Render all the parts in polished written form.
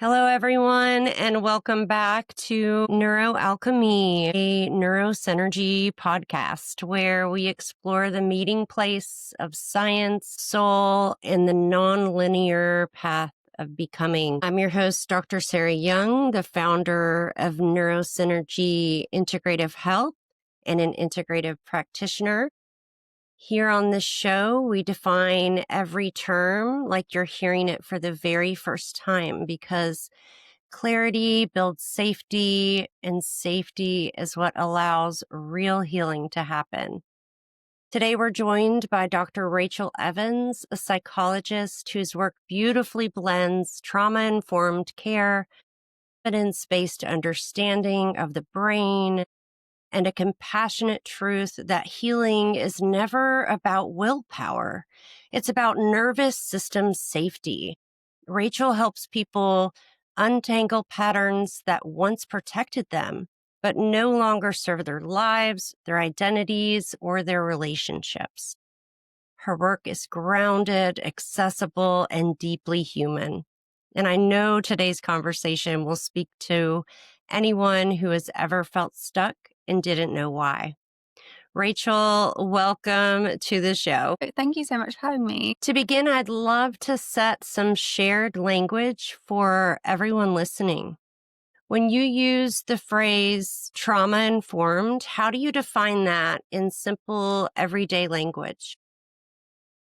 Hello, everyone, and welcome back to Neuroalchemy, a NeuroSynergy podcast where we explore the meeting place of science, soul, and the nonlinear path of becoming. I'm your host, Dr. Sarah Young, the founder of NeuroSynergy Integrative Health and an integrative practitioner. Here on this show, we define every term like you're hearing it for the very first time because clarity builds safety, and safety is what allows real healing to happen. Today, we're joined by Dr. Rachel Evans, a psychologist whose work beautifully blends trauma-informed care, evidence-based understanding of the brain, and a compassionate truth that healing is never about willpower. It's about nervous system safety. Rachel helps people untangle patterns that once protected them, but no longer serve their lives, their identities, or their relationships. Her work is grounded, accessible, and deeply human. And I know today's conversation will speak to anyone who has ever felt stuck and didn't know why. Rachel, welcome to the show. Thank you so much for having me. To begin, I'd love to set some shared language for everyone listening. When you use the phrase trauma-informed, how do you define that in simple, everyday language?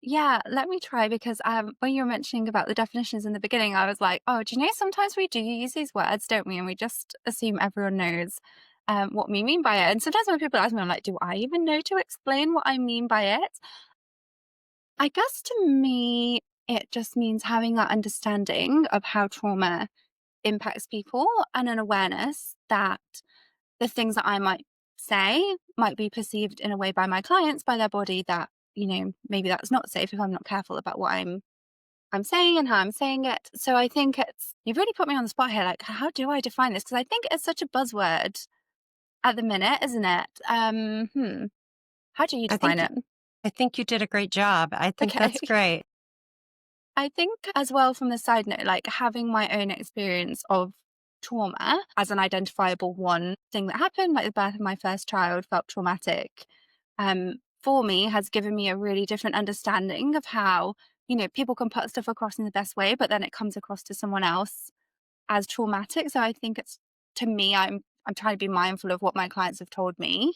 Yeah, let me try because when you were mentioning about the definitions in the beginning, I was like, oh, do you know, sometimes we do use these words, don't we? And we just assume everyone knows what we mean by it. And sometimes when people ask me, I'm like, do I even know to explain what I mean by it? I guess to me, it just means having that understanding of how trauma impacts people and an awareness that the things that I might say might be perceived in a way by my clients, by their body that, maybe that's not safe if I'm not careful about what I'm saying and how I'm saying it. So I think you've really put me on the spot here. Like, how do I define this? Because I think it's such a buzzword at the minute, isn't it? How do you define it? I think you did a great job. I think Okay. that's great. I think as well from the side note, like having my own experience of trauma as an identifiable one thing that happened, like the birth of my first child felt traumatic, for me has given me a really different understanding of how, people can put stuff across in the best way, but then it comes across to someone else as traumatic. So I think to me, I'm trying to be mindful of what my clients have told me,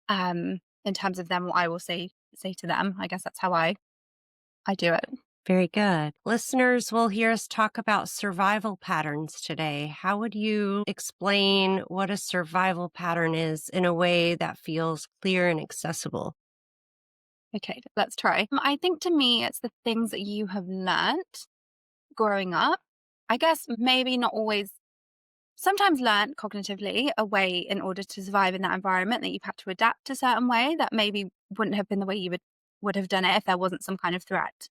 in terms of them, what I will say to them. I guess that's how I do it. Very good. Listeners will hear us talk about survival patterns today. How would you explain what a survival pattern is in a way that feels clear and accessible? Okay, let's try. I think to me, it's the things that you have learnt growing up. I guess maybe not always, sometimes learnt cognitively a way in order to survive in that environment that you've had to adapt a certain way that maybe wouldn't have been the way you would have done it if there wasn't some kind of threat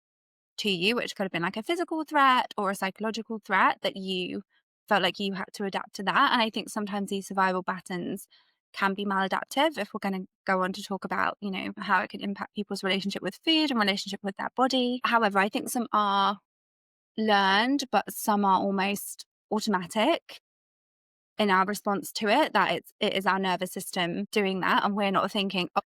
to you, which could have been like a physical threat or a psychological threat that you felt like you had to adapt to that. And I think sometimes these survival patterns can be maladaptive if we're going to go on to talk about, how it can impact people's relationship with food and relationship with their body. However, I think some are learned, but some are almost automatic in our response to it, that it is our nervous system doing that. And we're not thinking, oh,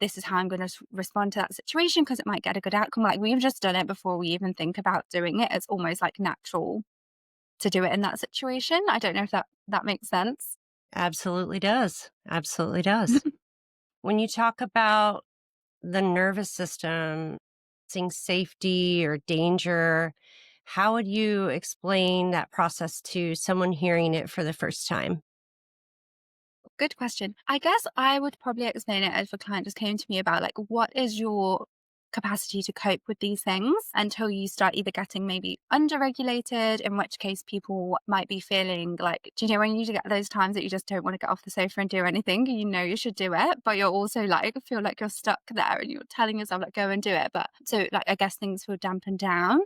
this is how I'm going to respond to that situation because it might get a good outcome. Like we've just done it before we even think about doing it. It's almost like natural to do it in that situation. I don't know if that makes sense. Absolutely does. Absolutely does. When you talk about the nervous system, seeing safety or danger, how would you explain that process to someone hearing it for the first time? Good question. I guess I would probably explain it if a client just came to me about like, what is your capacity to cope with these things until you start either getting maybe underregulated, in which case people might be feeling like, do you know, when you get those times that you just don't want to get off the sofa and do anything, you should do it, but you're also like, feel like you're stuck there and you're telling yourself like, go and do it. But so like, I guess things feel dampened down.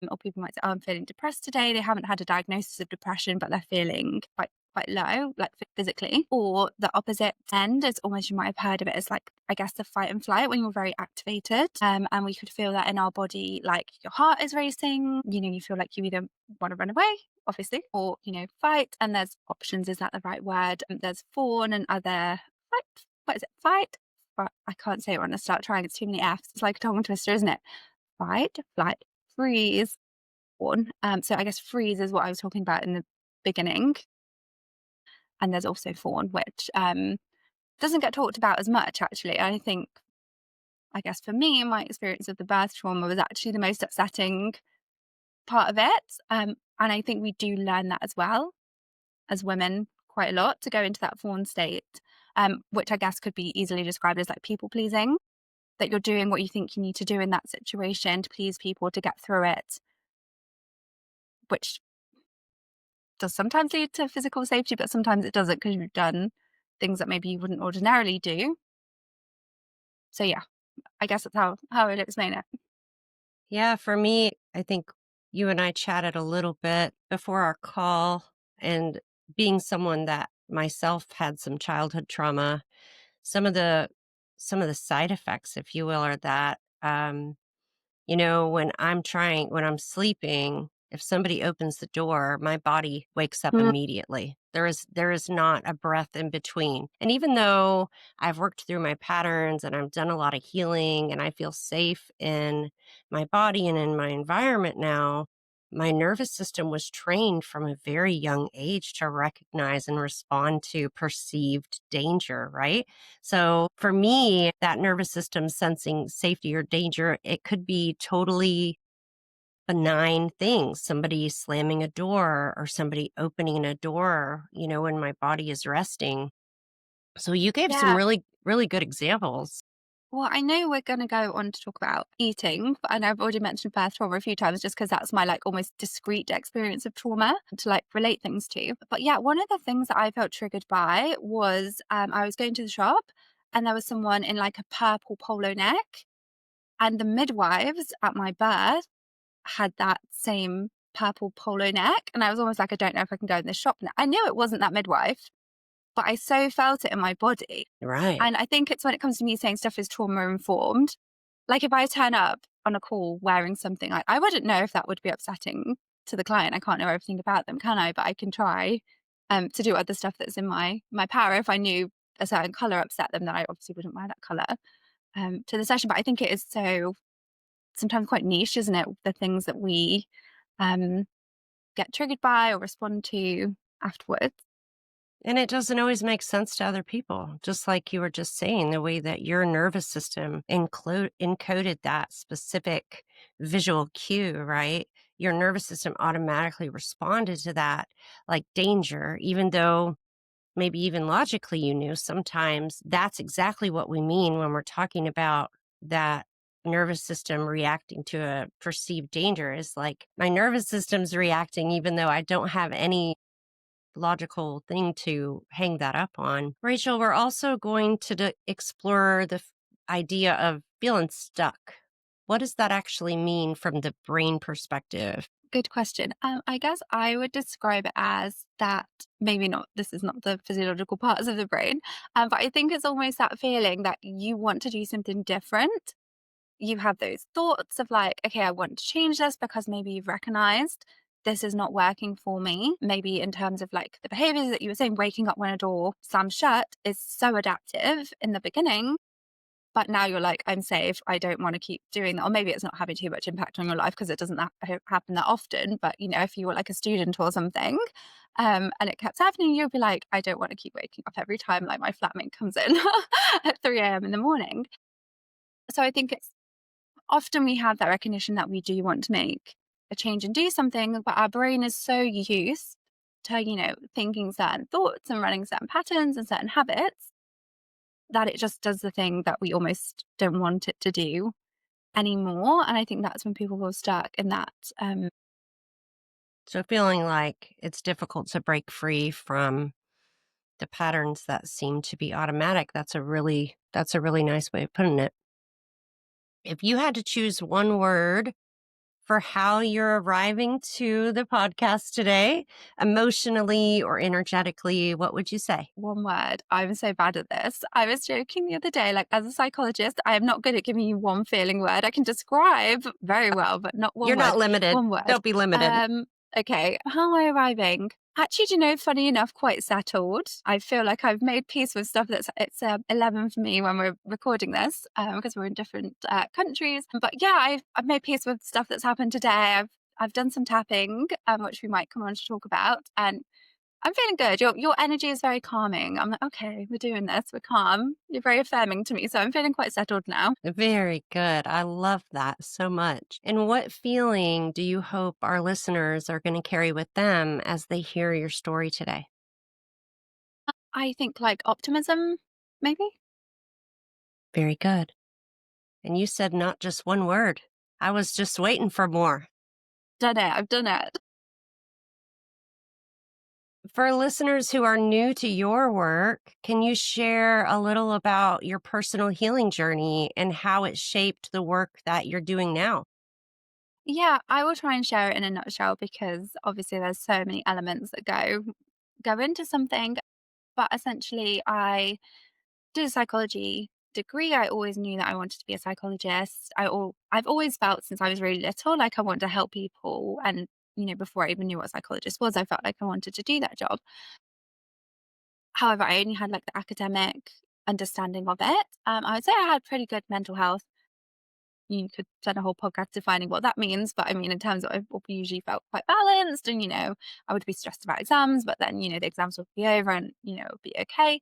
Or people might say, oh, I'm feeling depressed today. They haven't had a diagnosis of depression, but they're feeling quite quite low, like physically. Or the opposite end is almost, you might have heard of it as like, I guess, the fight and flight when you're very activated. And we could feel that in our body, like your heart is racing, you feel like you either want to run away, obviously, or, fight. And there's options, is that the right word? There's fawn and other fight. What is it? Fight? But I can't say it when I start trying. It's too many F's. It's like a tongue twister, isn't it? Fight, flight, freeze, fawn. So I guess freeze is what I was talking about in the beginning. And there's also fawn, which doesn't get talked about as much, actually. I guess for me, my experience of the birth trauma was actually the most upsetting part of it. And I think we do learn that as well as women quite a lot, to go into that fawn state, which I guess could be easily described as like people pleasing, that you're doing what you think you need to do in that situation to please people, to get through it, which does sometimes lead to physical safety, but sometimes it doesn't, because you've done things that maybe you wouldn't ordinarily do. So yeah, I guess that's how I'd explain it. Yeah, for me, I think you and I chatted a little bit before our call, and being someone that myself had some childhood trauma, some of the side effects, if you will, are that when I'm sleeping, if somebody opens the door, my body wakes up Mm. immediately. There is not a breath in between. And even though I've worked through my patterns and I've done a lot of healing and I feel safe in my body and in my environment now, my nervous system was trained from a very young age to recognize and respond to perceived danger, right? So for me, that nervous system sensing safety or danger, it could be totally benign things, somebody slamming a door or somebody opening a door, when my body is resting. So you gave some Yeah. really, really good examples. Well, I know we're going to go on to talk about eating, and I've already mentioned birth trauma a few times just because that's my like almost discrete experience of trauma to like relate things to. But yeah, one of the things that I felt triggered by was I was going to the shop and there was someone in like a purple polo neck, and the midwives at my birth had that same purple polo neck. And I was almost like, I don't know if I can go in this shop now. I knew it wasn't that midwife, but I so felt it in my body. Right. And I think it's when it comes to me saying stuff is trauma informed. Like if I turn up on a call wearing something, I wouldn't know if that would be upsetting to the client. I can't know everything about them, can I? But I can try to do other stuff that's in my power. If I knew a certain color upset them, then I obviously wouldn't wear that color to the session. But I think it is so sometimes quite niche, isn't it? The things that we um, get triggered by or respond to afterwards. And it doesn't always make sense to other people. Just like you were just saying, the way that your nervous system encoded that specific visual cue, right? Your nervous system automatically responded to that, like danger, even though maybe even logically you knew. Sometimes that's exactly what we mean when we're talking about that nervous system reacting to a perceived danger, is like my nervous system's reacting even though I don't have any logical thing to hang that up on. Rachel, we're also going to explore the idea of feeling stuck. What does that actually mean from the brain perspective? Good question. I guess I would describe it as that maybe not, this is not the physiological parts of the brain, but I think it's almost that feeling that you want to do something different. You have those thoughts of like, okay, I want to change this because maybe you've recognized this is not working for me. Maybe in terms of like the behaviors that you were saying, waking up when a door slams shut is so adaptive in the beginning. But now you're like, I'm safe. I don't want to keep doing that. Or maybe it's not having too much impact on your life because it doesn't happen that often. But, if you were like a student or something and it kept happening, you'd be like, I don't want to keep waking up every time like my flatmate comes in at 3 a.m. in the morning. So I think it's often we have that recognition that we do want to make a change and do something, but our brain is so used to, thinking certain thoughts and running certain patterns and certain habits that it just does the thing that we almost don't want it to do anymore. And I think that's when people feel stuck in that. So feeling like it's difficult to break free from the patterns that seem to be automatic, that's a really nice way of putting it. If you had to choose one word for how you're arriving to the podcast today, emotionally or energetically. What would you say? One word. I'm so bad at this. I was joking the other day, like as a psychologist, I am not good at giving you one feeling word. I can describe very well, but not one You're word. not limited. One word. Don't be limited. Okay. How am I arriving? Actually, do you know, funny enough, quite settled. I feel like I've made peace with stuff it's 11 for me when we're recording this because we're in different countries. But yeah, I've made peace with stuff that's happened today. I've done some tapping, which we might come on to talk about, and I'm feeling good. Your energy is very calming. I'm like, okay, we're doing this. We're calm. You're very affirming to me, so I'm feeling quite settled now. Very good. I love that so much. And what feeling do you hope our listeners are going to carry with them as they hear your story today? I think like optimism, maybe. Very good. And you said not just one word. I was just waiting for more. Done it. I've done it. For listeners who are new to your work, can you share a little about your personal healing journey and how it shaped the work that you're doing now? Yeah, I will try and share it in a nutshell because obviously there's so many elements that go into something. But essentially, I did a psychology degree. I always knew that I wanted to be a psychologist. I've always felt since I was really little like I wanted to help people, and before I even knew what a psychologist was, I felt like I wanted to do that job. However, I only had like the academic understanding of it. I would say I had pretty good mental health. You could spend a whole podcast defining what that means, but I mean, in terms of I usually felt quite balanced, and I would be stressed about exams, but then the exams would be over, and it would be okay.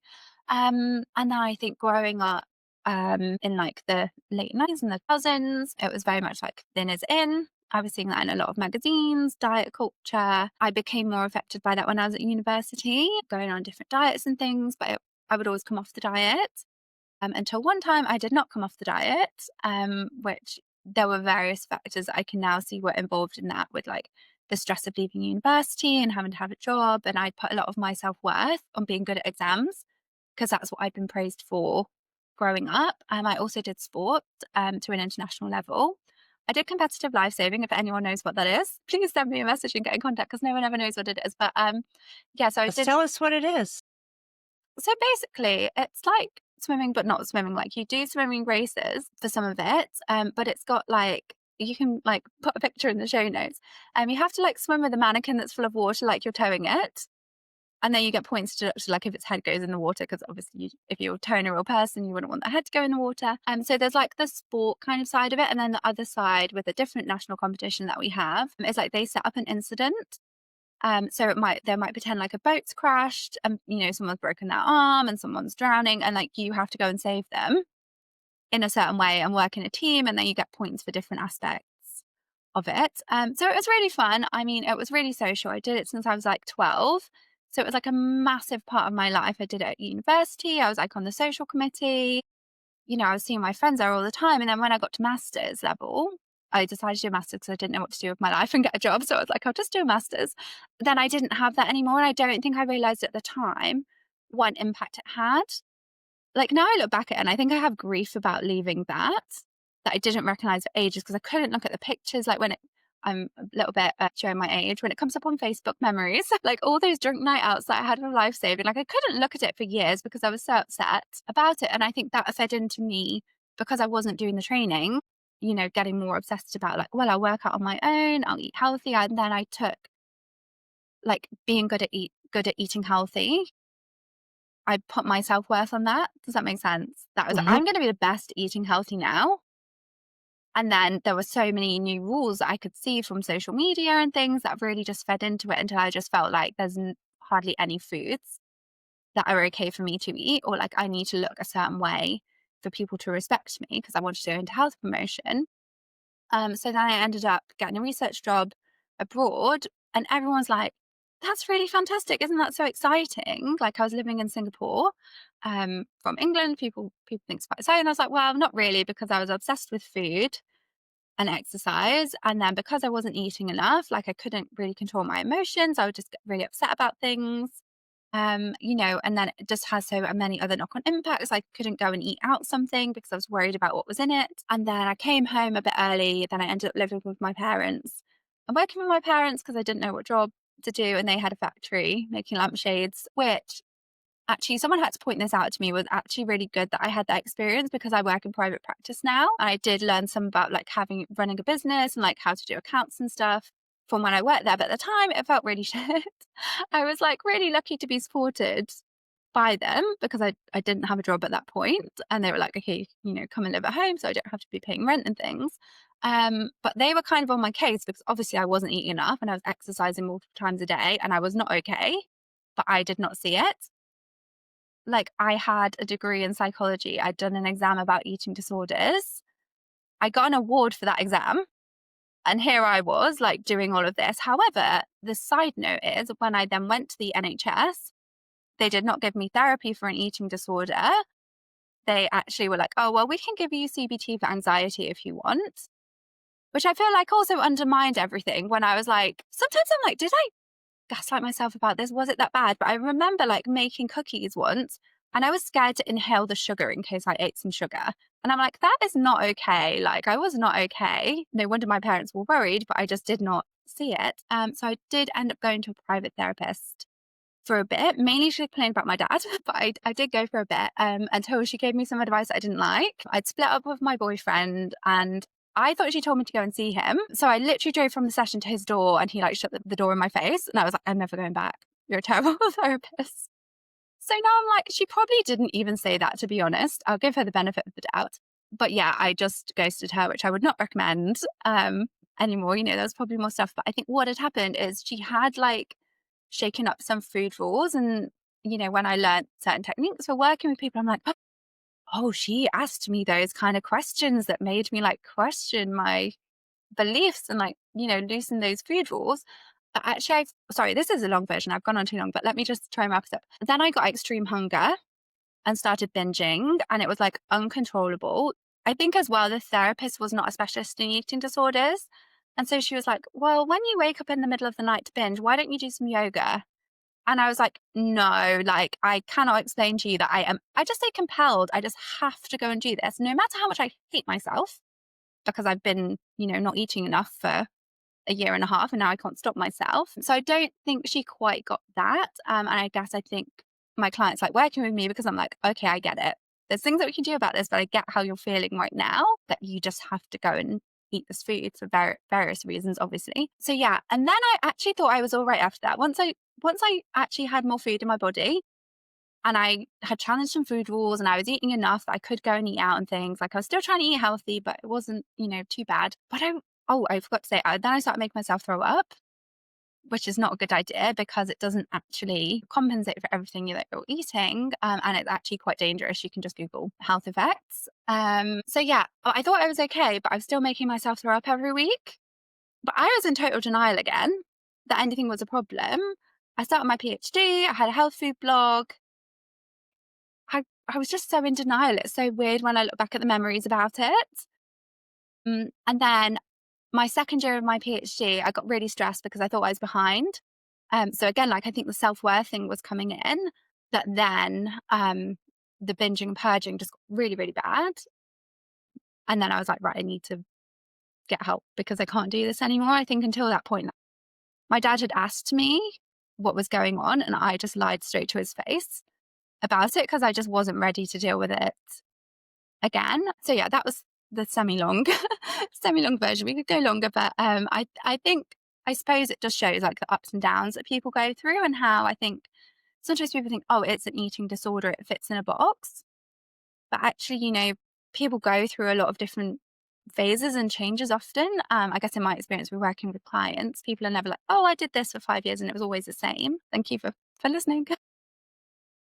And then I think growing up in like the late 90s and the 2000s, it was very much like thin is in. I was seeing that in a lot of magazines, diet culture. I became more affected by that when I was at university, going on different diets and things, but I would always come off the diet. Until one time I did not come off the diet, which there were various factors that I can now see were involved in that, with like the stress of leaving university and having to have a job. And I'd put a lot of my self worth on being good at exams because that's what I'd been praised for growing up. I also did sport to an international level. I did competitive life saving. If anyone knows what that is, please send me a message and get in contact because no one ever knows what it is. But yeah, so I Just did. tell us what it is. So basically, it's like swimming, but not swimming. Like you do swimming races for some of it, but it's got like you can like put a picture in the show notes. You have to like swim with a mannequin that's full of water, like you're towing it, and then you get points to like if its head goes in the water, because obviously if you're towing a real person, you wouldn't want the head to go in the water. So there's like the sport kind of side of it, and then the other side with a different national competition that we have is like they set up an incident. So they might pretend like a boat's crashed and someone's broken their arm and someone's drowning, and like you have to go and save them in a certain way and work in a team, and then you get points for different aspects of it. So it was really fun. I mean, it was really social. I did it since I was like 12. So it was like a massive part of my life. I did it at university. I was like on the social committee. I was seeing my friends there all the time. And then when I got to master's level, I decided to do a master's because I didn't know what to do with my life and get a job. So I was like, I'll just do a master's. Then I didn't have that anymore. And I don't think I realized at the time what impact it had. Like now I look back at it and I think I have grief about leaving that I didn't recognize for ages because I couldn't look at the pictures. Like I'm a little bit showing my age, when it comes up on Facebook memories, like all those drunk night outs that I had with life saving, like I couldn't look at it for years because I was so upset about it. And I think that fed into me because I wasn't doing the training, getting more obsessed about like, well, I'll work out on my own, I'll eat healthy. And then I took like being good at eating healthy. I put my self-worth on that. Does that make sense? That was like, Mhm. I'm going to be the best at eating healthy now. And then there were so many new rules that I could see from social media and things that really just fed into it until I just felt like there's hardly any foods that are okay for me to eat, or like I need to look a certain way for people to respect me because I wanted to go into health promotion. So then I ended up getting a research job abroad, and everyone's like, that's really fantastic. Isn't that so exciting? Like I was living in Singapore, from England. People think it's quite exciting. I was like, well, not really, because I was obsessed with food and exercise. And then because I wasn't eating enough, like I couldn't really control my emotions. I would just get really upset about things. And then it just has so many other knock-on impacts. I couldn't go and eat out something because I was worried about what was in it. And then I came home a bit early. Then I ended up living with my parents and working with my parents because I didn't know what job to do. And they had a factory making lampshades, which actually someone had to point this out to me, was actually really good that I had that experience because I work in private practice now. I did learn some about like running a business and like how to do accounts and stuff from when I worked there. But at the time it felt really shit. I was like really lucky to be supported by them because I didn't have a job at that point. And they were like, okay, come and live at home so I don't have to be paying rent and things. But they were kind of on my case because obviously I wasn't eating enough and I was exercising multiple times a day and I was not okay, but I did not see it. Like, I had a degree in psychology. I'd done an exam about eating disorders. I got an award for that exam. And here I was, like, doing all of this. However, the side note is when I then went to the NHS, they did not give me therapy for an eating disorder. They actually were like, oh, well, we can give you CBT for anxiety if you want, which I feel like also undermined everything when I was like, sometimes I'm like, did I gaslight myself about this? Was it that bad? But I remember like making cookies once and I was scared to inhale the sugar in case I ate some sugar. And I'm like, that is not okay. Like, I was not okay. No wonder my parents were worried, but I just did not see it. So I did end up going to a private therapist for a bit. Mainly she complained about my dad, but I did go for a bit until she gave me some advice I didn't like. I'd split up with my boyfriend and I thought she told me to go and see him. So I literally drove from the session to his door and he like shut the door in my face. And I was like, I'm never going back. You're a terrible therapist. So now I'm like, she probably didn't even say that, to be honest. I'll give her the benefit of the doubt. But yeah, I just ghosted her, which I would not recommend anymore. There's probably more stuff. But I think what had happened is she had like shaken up some food rules. And, when I learned certain techniques for working with people, I'm like, oh, she asked me those kind of questions that made me like question my beliefs and like, loosen those food rules. But actually, sorry, this is a long version. I've gone on too long, but let me just try and wrap it up. Then I got extreme hunger and started binging and it was like uncontrollable. I think as well, the therapist was not a specialist in eating disorders. And so she was like, well, when you wake up in the middle of the night to binge, why don't you do some yoga? And I was like, no, like I cannot explain to you that I just say compelled. I just have to go and do this, no matter how much I hate myself, because I've been, not eating enough for a year and a half and now I can't stop myself. So I don't think she quite got that. And I guess I think my clients like working with me because I'm like, okay, I get it. There's things that we can do about this, but I get how you're feeling right now, that you just have to go and eat this food for various reasons, obviously. So yeah. And then I actually thought I was all right after that. Once I actually had more food in my body and I had challenged some food rules and I was eating enough that I could go and eat out and things, like I was still trying to eat healthy, but it wasn't, too bad. But I forgot to say, then I started making myself throw up, which is not a good idea because it doesn't actually compensate for everything that you're eating. And it's actually quite dangerous. You can just Google health effects. So yeah, I thought I was okay, but I was still making myself throw up every week. But I was in total denial again that anything was a problem. I started my PhD. I had a health food blog. I was just so in denial. It's so weird when I look back at the memories about it. And then my second year of my PhD, I got really stressed because I thought I was behind. So again, like I think the self-worth thing was coming in, that then the binging and purging just got really, really bad. And then I was like, right, I need to get help because I can't do this anymore. I think until that point, my dad had asked me what was going on and I just lied straight to his face about it because I just wasn't ready to deal with it again. So yeah, that was the semi-long version. We could go longer, but I think, I suppose it just shows like the ups and downs that people go through and how I think sometimes people think, oh, it's an eating disorder, it fits in a box. But actually, people go through a lot of different phases and changes often. I guess in my experience, we're working with clients. People are never like, oh, I did this for 5 years and it was always the same. Thank you for listening.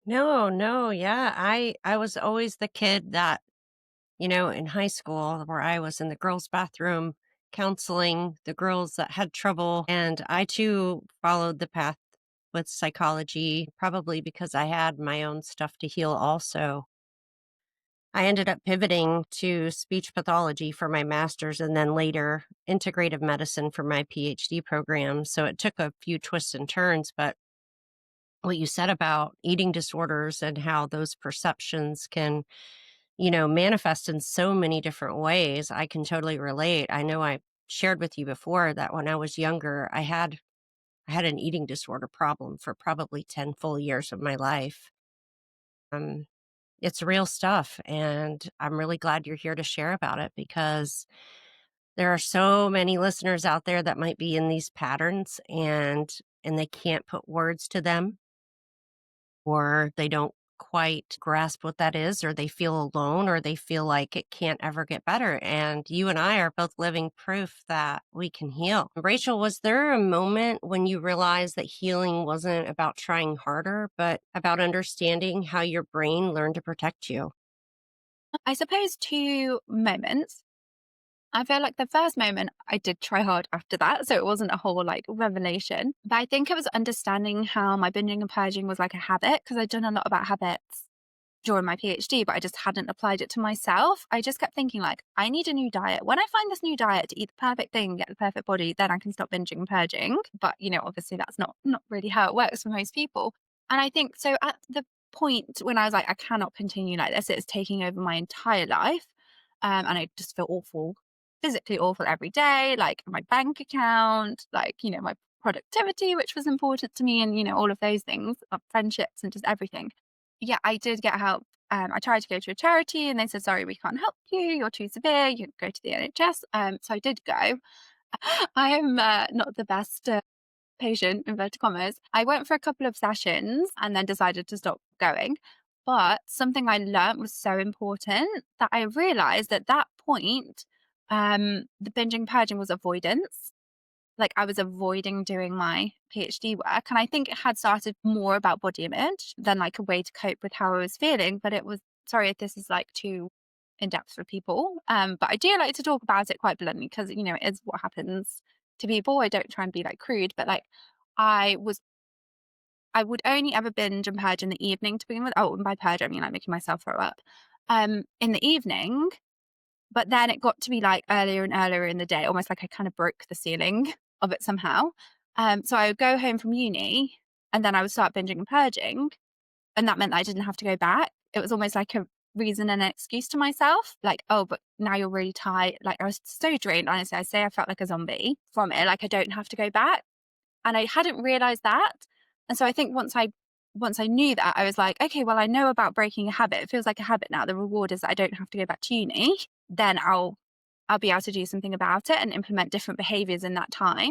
No, yeah. I was always the kid that, in high school where I was in the girls' bathroom counseling the girls that had trouble. And I too followed the path with psychology, probably because I had my own stuff to heal also. I ended up pivoting to speech pathology for my master's and then later integrative medicine for my PhD program. So it took a few twists and turns, but what you said about eating disorders and how those perceptions can, manifest in so many different ways. I can totally relate. I know I shared with you before that when I was younger, I had an eating disorder problem for probably 10 full years of my life. Um, it's real stuff. And I'm really glad you're here to share about it because there are so many listeners out there that might be in these patterns and they can't put words to them, or they don't quite grasp what that is, or they feel alone, or they feel like it can't ever get better. And you and I are both living proof that we can heal. Rachel, was there a moment when you realized that healing wasn't about trying harder, but about understanding how your brain learned to protect you? I suppose two moments. I feel like the first moment I did try hard after that. So it wasn't a whole like revelation. But I think it was understanding how my binging and purging was like a habit because I'd done a lot about habits during my PhD, but I just hadn't applied it to myself. I just kept thinking like, I need a new diet. When I find this new diet to eat the perfect thing, get the perfect body, then I can stop binging and purging. But obviously that's not really how it works for most people. And I think so at the point when I was like, I cannot continue like this, it's taking over my entire life. And I just feel awful, physically awful every day, like my bank account, like, my productivity, which was important to me, and, all of those things, friendships and just everything. Yeah, I did get help. I tried to go to a charity and they said, sorry, we can't help you. You're too severe. You can go to the NHS. So I did go. I am not the best patient, inverted commas. I went for a couple of sessions and then decided to stop going. But something I learned was so important that I realized at that point, the binging purging was avoidance. Like I was avoiding doing my PhD work. And I think it had started more about body image than like a way to cope with how I was feeling. But it was, sorry if this is like too in depth for people. But I do like to talk about it quite bluntly because, it is what happens to people. I don't try and be like crude, but like I was, I would only ever binge and purge in the evening to begin with. Oh, and by purge, I mean like making myself throw up in the evening. But then it got to be like earlier and earlier in the day, almost like I kind of broke the ceiling of it somehow. So I would go home from uni and then I would start binging and purging. And that meant that I didn't have to go back. It was almost like a reason and an excuse to myself. Like, oh, but now you're really tired. Like I was so drained, honestly. I say I felt like a zombie from it. Like I don't have to go back. And I hadn't realized that. And so I think once I knew that, I was like, okay, well, I know about breaking a habit. It feels like a habit now. The reward is that I don't have to go back to uni. Then I'll be able to do something about it and implement different behaviors in that time.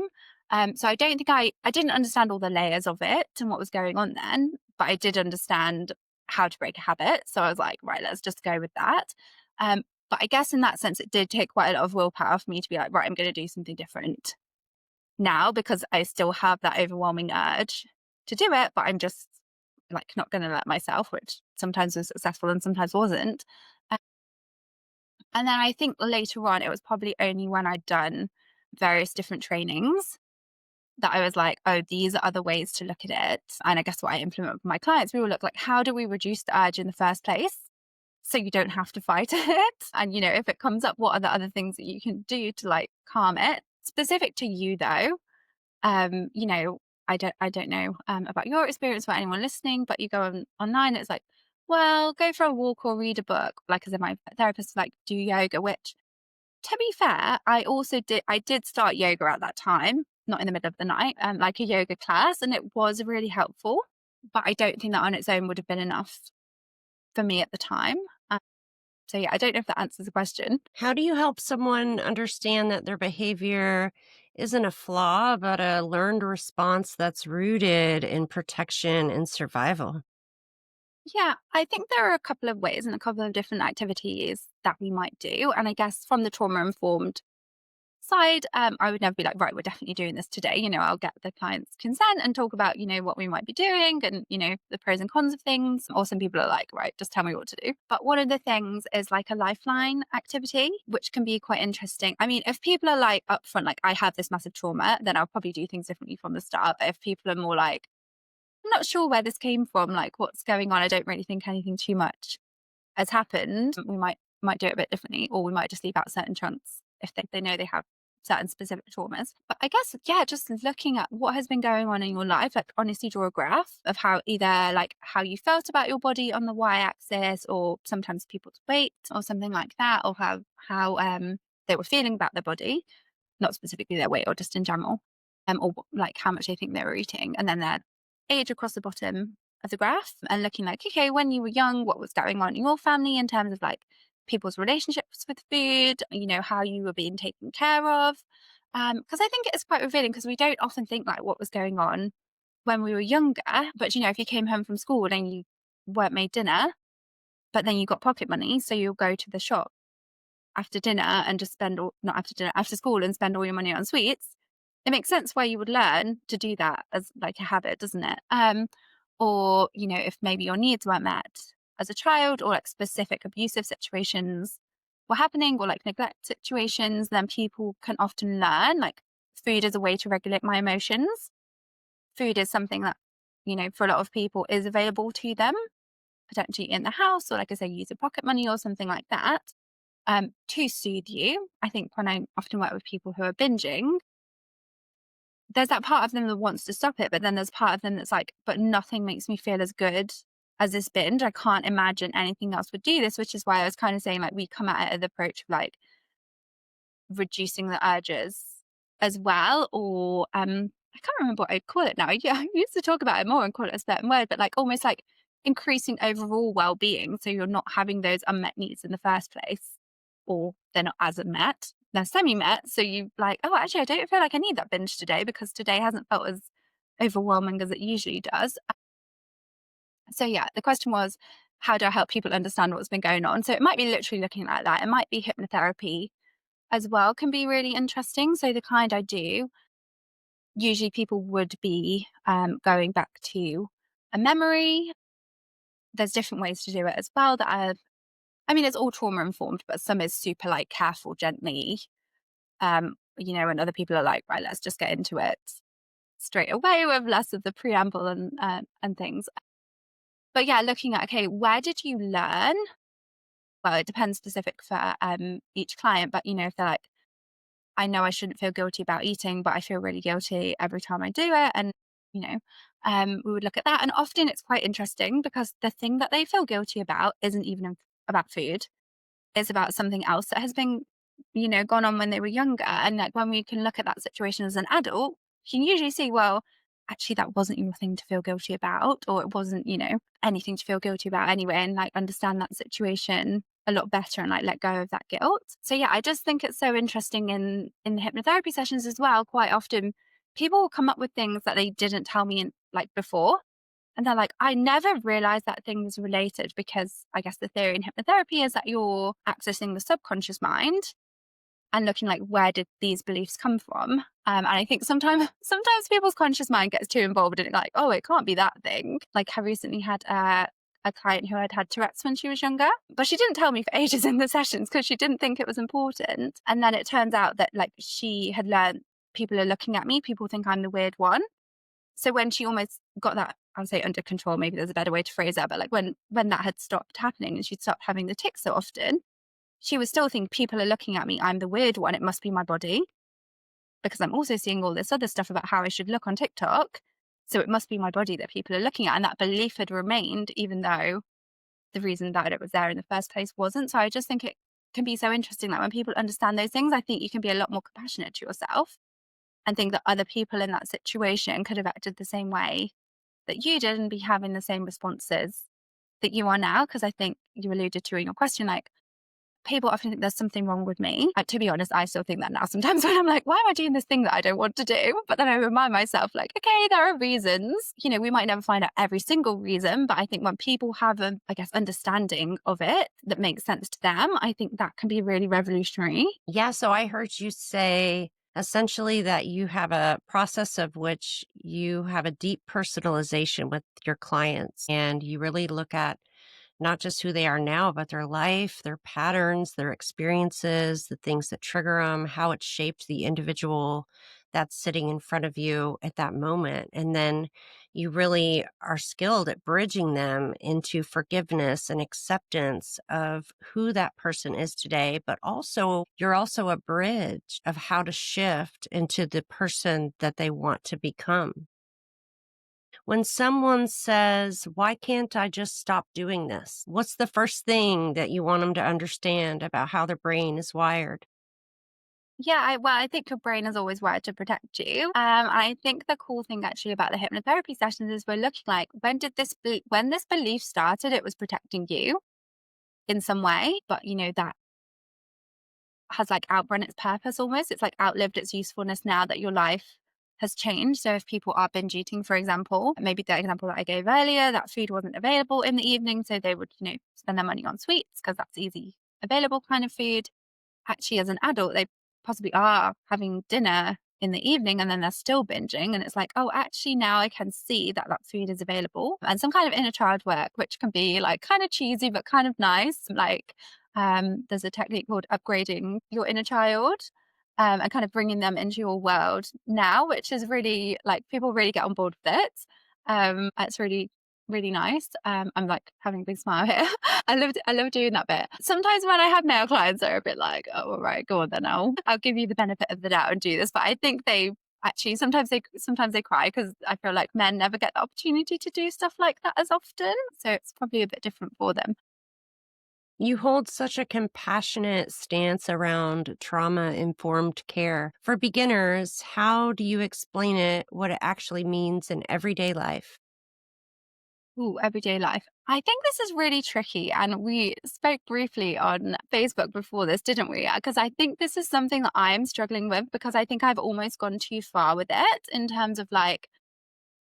So I don't think I didn't understand all the layers of it and what was going on then, but I did understand how to break a habit. So I was like, right, let's just go with that. But I guess in that sense, it did take quite a lot of willpower for me to be like, right, I'm going to do something different now because I still have that overwhelming urge to do it, but I'm just like not going to let myself, which sometimes was successful and sometimes wasn't. Uh, And then I think later on, it was probably only when I'd done various different trainings that I was like, oh, these are other ways to look at it. And I guess what I implement with my clients, we will look like, how do we reduce the urge in the first place? So you don't have to fight it. And, if it comes up, what are the other things that you can do to like calm it? Specific to you though, um, you know, I don't know about your experience or anyone listening, but you go online, it's like, well, go for a walk or read a book. Like as in my therapist, like do yoga, which to be fair, I did start yoga at that time, not in the middle of the night, like a yoga class, and it was really helpful. But I don't think that on its own would have been enough for me at the time. So yeah, I don't know if that answers the question. How do you help someone understand that their behavior isn't a flaw, but a learned response that's rooted in protection and survival? Yeah, I think there are a couple of ways and a couple of different activities that we might do. And I guess from the trauma informed side, I would never be like, right, we're definitely doing this today. I'll get the client's consent and talk about, what we might be doing and, the pros and cons of things. Or some people are like, right, just tell me what to do. But one of the things is like a lifeline activity, which can be quite interesting. I mean, if people are like upfront, like I have this massive trauma, then I'll probably do things differently from the start. But if people are more like, I'm not sure where this came from, like what's going on, I don't really think anything too much has happened, we might do it a bit differently, or we might just leave out certain chunks if they know they have certain specific traumas. But I guess, yeah, just looking at what has been going on in your life, like honestly draw a graph of how either like how you felt about your body on the y-axis, or sometimes people's weight or something like that, or how they were feeling about their body, not specifically their weight or just in general, or like how much they think they were eating, and then their age across the bottom of the graph, and looking like, okay, when you were young, what was going on in your family in terms of like people's relationships with food, how you were being taken care of. Because I think it is quite revealing, because we don't often think like what was going on when we were younger. But, if you came home from school and you weren't made dinner, but then you got pocket money, so you'll go to the shop after dinner and just spend all, not after dinner, after school, and spend all your money on sweets. It makes sense why you would learn to do that as like a habit, doesn't it? Or, if maybe your needs weren't met as a child, or like specific abusive situations were happening, or like neglect situations, then people can often learn like food is a way to regulate my emotions. Food is something that, for a lot of people is available to them, potentially in the house, or like I say, use a pocket money or something like that, to soothe you. I think when I often work with people who are binging, there's that part of them that wants to stop it, but then there's part of them that's like, but nothing makes me feel as good as this binge. I can't imagine anything else would do this, which is why I was kind of saying like we come at it at the approach of like reducing the urges as well, or I can't remember what I'd call it now. Yeah, I used to talk about it more and call it a certain word, but like almost like increasing overall well-being, so you're not having those unmet needs in the first place, or they're not as unmet, they're semi-met, so you like, oh, actually I don't feel like I need that binge today because today hasn't felt as overwhelming as it usually does. So yeah, the question was, how do I help people understand what's been going on? So it might be literally looking like that. It might be hypnotherapy as well, can be really interesting. So the kind I do, usually people would be going back to a memory. There's different ways to do it as well that it's all trauma informed, but some is super like careful, gently, and other people are like, right, let's just get into it straight away with less of the preamble and things. But yeah, looking at, okay, where did you learn? Well, it depends specific for each client, but if they're like, I know I shouldn't feel guilty about eating, but I feel really guilty every time I do it. And, we would look at that. And often it's quite interesting, because the thing that they feel guilty about isn't even about food. It's about something else that has been, gone on when they were younger. And like when we can look at that situation as an adult, you can usually see, well, actually that wasn't your thing to feel guilty about, or it wasn't, anything to feel guilty about anyway, and like understand that situation a lot better and like let go of that guilt. So yeah, I just think it's so interesting in the hypnotherapy sessions as well. Quite often people will come up with things that they didn't tell me in like before. And they're like, I never realized that thing was related, because I guess the theory in hypnotherapy is that you're accessing the subconscious mind and looking like, where did these beliefs come from? And I think sometimes people's conscious mind gets too involved in it, like, oh, it can't be that thing. Like I recently had a client who had Tourette's when she was younger, but she didn't tell me for ages in the sessions because she didn't think it was important. And then it turns out that like she had learned, people are looking at me, people think I'm the weird one. So when she almost got that, I'll say under control, maybe there's a better way to phrase that, but like when that had stopped happening and she'd stopped having the tics so often, she was still thinking, people are looking at me, I'm the weird one, it must be my body, because I'm also seeing all this other stuff about how I should look on TikTok. So it must be my body that people are looking at. And that belief had remained, even though the reason that it was there in the first place wasn't. So I just think it can be so interesting that when people understand those things, I think you can be a lot more compassionate to yourself and think that other people in that situation could have acted the same way that you did and be having the same responses that you are now. Because I think you alluded to in your question, like, people often think there's something wrong with me. To be honest, I still think that now sometimes when I'm like, why am I doing this thing that I don't want to do? But then I remind myself like, okay, there are reasons. We might never find out every single reason, but I think when people have a, I guess, understanding of it that makes sense to them, I think that can be really revolutionary. Yeah. So I heard you say essentially that you have a process of which you have a deep personalization with your clients, and you really look at not just who they are now, but their life, their patterns, their experiences, the things that trigger them, how it shaped the individual that's sitting in front of you at that moment. And then you really are skilled at bridging them into forgiveness and acceptance of who that person is today, but also you're also a bridge of how to shift into the person that they want to become. When someone says, "Why can't I just stop doing this?" What's the first thing that you want them to understand about how their brain is wired? Yeah, I think your brain is always wired to protect you. I think the cool thing actually about the hypnotherapy sessions is we're looking like when this belief started, it was protecting you in some way, but that has like outrun its purpose almost. It's like outlived its usefulness now that your life has changed. So if people are binge eating, for example, maybe the example that I gave earlier, that food wasn't available in the evening, so they would spend their money on sweets because that's easy available kind of food. Actually, as an adult, they possibly are having dinner in the evening and then they're still binging. And it's like, oh, actually, now I can see that that food is available. And some kind of inner child work, which can be like kind of cheesy, but kind of nice. Like, there's a technique called upgrading your inner child. And kind of bringing them into your world now, which is really like people really get on board with it. It's really really nice. I'm like having a big smile here. I love doing that bit. Sometimes when I have male clients, they're a bit like, "Oh, all right, go on then. I'll give you the benefit of the doubt and do this." But I think they actually sometimes they cry because I feel like men never get the opportunity to do stuff like that as often. So it's probably a bit different for them. You hold such a compassionate stance around trauma informed care. For beginners, how do you explain it, what it actually means in everyday life? Ooh, everyday life. I think this is really tricky. And we spoke briefly on Facebook before this, didn't we? Because I think this is something that I'm struggling with because I think I've almost gone too far with it in terms of like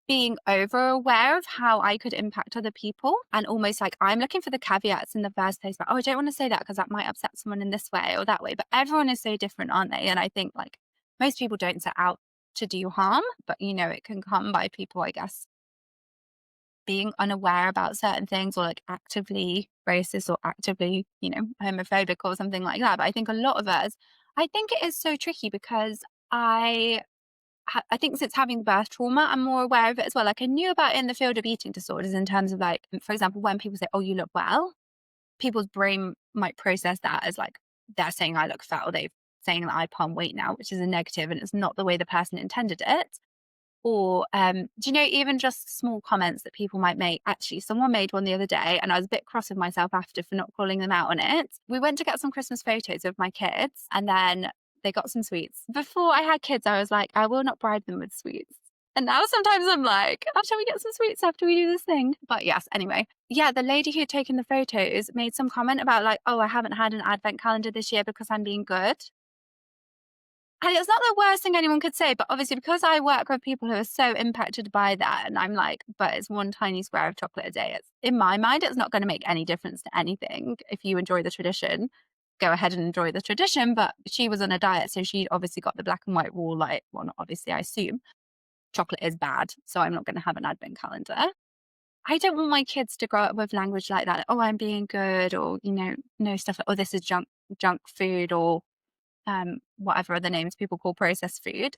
being over aware of how I could impact other people. And almost like I'm looking for the caveats in the first place, like, oh, I don't want to say that because that might upset someone in this way or that way. But everyone is so different, aren't they? And I think like most people don't set out to do harm, but it can come by people, I guess, being unaware about certain things or like actively racist or actively, homophobic or something like that. But I think a lot of us, I think it is so tricky because I think since having birth trauma, I'm more aware of it as well. Like I knew about it in the field of eating disorders in terms of like, for example, when people say, "Oh, you look well," people's brain might process that as like they're saying I look fat or they're saying that I put on weight now, which is a negative and it's not the way the person intended it. Or, do you know, even just small comments that people might make? Actually, someone made one the other day, and I was a bit cross with myself after for not calling them out on it. We went to get some Christmas photos of my kids, and then they got some sweets. Before I had kids, I was like, I will not bribe them with sweets. And now sometimes I'm like, oh, shall we get some sweets after we do this thing? But yes, anyway. Yeah, the lady who had taken the photos made some comment about like, oh, I haven't had an advent calendar this year because I'm being good. And it's not the worst thing anyone could say, but obviously because I work with people who are so impacted by that, and I'm like, but it's one tiny square of chocolate a day. It's in my mind, it's not going to make any difference to anything. If you enjoy the tradition, go ahead and enjoy the tradition. But she was on a diet, so she obviously got the black and white rule, like, well, not obviously, I assume chocolate is bad, so I'm not going to have an advent calendar. I don't want my kids to grow up with language like that. Like, oh, I'm being good, or no stuff like, oh, this is junk food, or whatever other names people call processed food.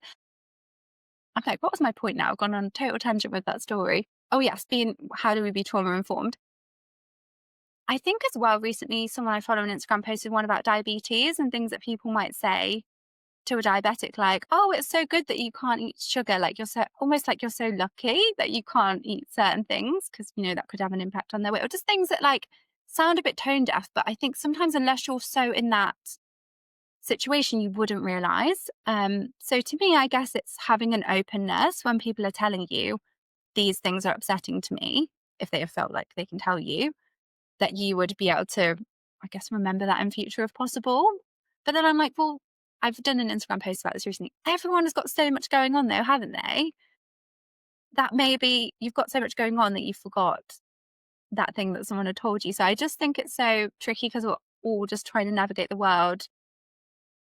I'm like, what was my point now? I've gone on a total tangent with that story. Oh yes, how do we be trauma informed? I think as well recently someone I follow on Instagram posted one about diabetes and things that people might say to a diabetic, like, oh, it's so good that you can't eat sugar. Like you're so almost like you're so lucky that you can't eat certain things because that could have an impact on their weight. Or just things that like sound a bit tone deaf. But I think sometimes unless you're so in that situation you wouldn't realize. So to me, I guess it's having an openness when people are telling you these things are upsetting to me, if they have felt like they can tell you, that you would be able to, I guess, remember that in future if possible. But then I'm like, well, I've done an Instagram post about this recently. Everyone has got so much going on though, haven't they? That maybe you've got so much going on that you forgot that thing that someone had told you. So I just think it's so tricky because we're all just trying to navigate the world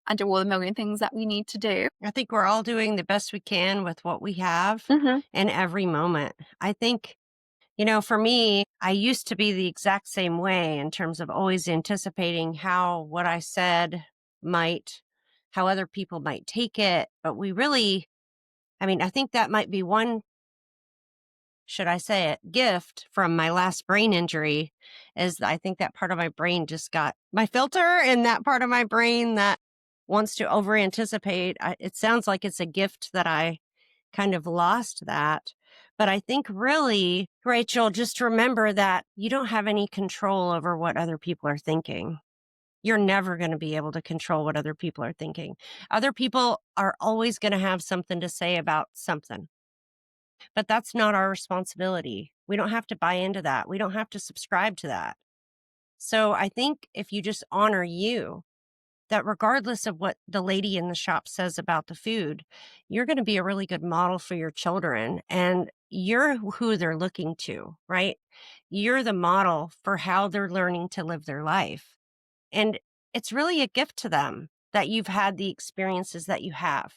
and do all the million things that we need to do. I think we're all doing the best we can with what we have Mhm. in every moment. I think For me, I used to be the exact same way in terms of always anticipating how what I said might, how other people might take it. But I think that might be one, should I say it, gift from my last brain injury is I think that part of my brain just got my filter, and that part of my brain that wants to over anticipate. It sounds like it's a gift that I kind of lost that. But I think really, Rachel, just remember that you don't have any control over what other people are thinking. You're never going to be able to control what other people are thinking. Other people are always going to have something to say about something, but that's not our responsibility. We don't have to buy into that. We don't have to subscribe to that. So I think if you just honor you, that regardless of what the lady in the shop says about the food, you're going to be a really good model for your children, and you're who they're looking to, right? You're the model for how they're learning to live their life. And it's really a gift to them that you've had the experiences that you have.